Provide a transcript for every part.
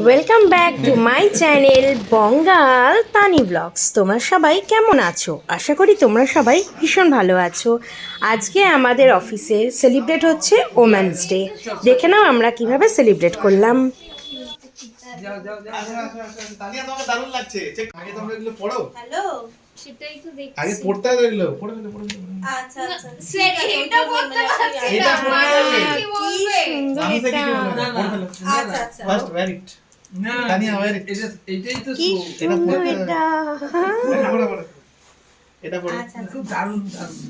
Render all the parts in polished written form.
Welcome back to my channel Bangal Tani blogs. তোমরা সবাই কেমন আছো? আশা করি তোমরা সবাই ভীষণ ভালো আছো। আজকে আমাদের অফিসে সেলিব্রেট হচ্ছে ওমেন্স ডে। দেখে নাও আমরা কিভাবে সেলিব্রেট করলাম। তানিয়া তোমাকে দারুণ লাগছে। আগে তোমরা এগুলো পড়ো। হ্যালো সেটাই তো দেখছি। আগে পড়তে হবে এগুলো। পড়ে ফেলো। আচ্ছা এটা পড়তে পারছি এটা পড়তে কি বলবে? আমি থেকে কি বলবো? পড়ে ফেলো। আচ্ছা ফার্স্ট ওয়্যার ইট। না তানিয়া ওয়্যার ইট। এটাই তো কি এটা সুন্দর পড়তে এটা। পড়ে। এটা পড়ো। খুব দারুণ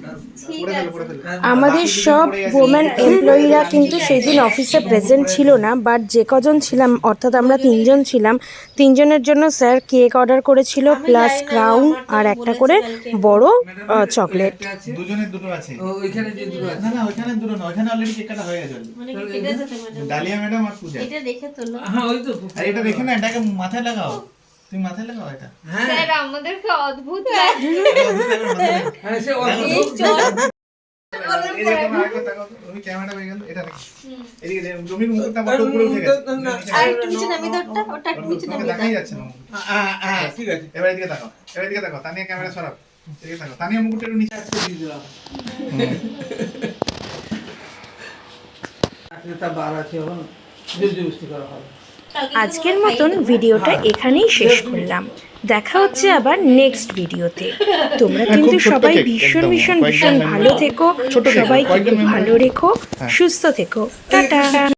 দারুণ ঠিক পড়ে আছে। ফেলো। আমাদের বাকি সব দুজন পড়ে গেছে। ওমেন এমপ্লয়িরা কিন্তু সেই দিন অফিসে প্রেজেন্ট ছিল না, বাট যে কজন ছিলাম অর্থাৎ আমরা তিনজন ছিলাম, তিনজনের জন্য স্যার কেক অর্ডার করেছিল, প্লাস ক্রাউন আর একটা করে বড় চকলেট। দুজনের দুটো আছে। ওইখানে যে দুটো আছে না ওইখানে দুটো না, ওইখানে অলরেডি কেক কাটা হয়ে গেছে। মানে কি কেটে যেতে ম্যাডাম? ডালিয়া ম্যাডাম আর পূজা। এটা রেখে তোলো। হ্যাঁ ওই তো আর এটা দেখে না, এটাকে মাথায় লাগাও। তুমি মাথায় লাগাও এটা। হ্যাঁ স্যার আমাদেরকে অদ্ভুত লাগে। হ্যাঁ সে এই চল। এই যে তোমার আরেকটা তাকাও তো, তুমি ক্যামেরাটা পেয়ে গেল, এটা দেখো। এদিকে যে জমির মুকুটটা বড় উপরে উঠে গেছে। আর একটু নিচে নামিয়ে দাও ওটা, ওটা একটু নিচে তোমাকে নামিয়ে দেখাই দাও। যাচ্ছে না। ঠিক আছে এবার এদিকে তাকাও। তানিয়া ক্যামেরা সরাও। এদিকে তাকাও। তানিয়া মুকুটটা একটু নিচে আজকে দিয়ে দিলাম তা বার আছে এখন জোরজবস্তি করা হবে আজকের মতন ভিডিওটা এখানেই শেষ করলাম। দেখা হচ্ছে আবার নেক্সট ভিডিওতে। তোমরা কিন্তু খুব ছোট্ট সবাই কেক, ভীষণ একদম। ভীষণ কয়েকজন ভীষণ member- ভালো থেকো, ছোট কেক, সবাইকে কয়েকজন খুব member- ভালো রেখো, সুস্থ থেকো। টাটা।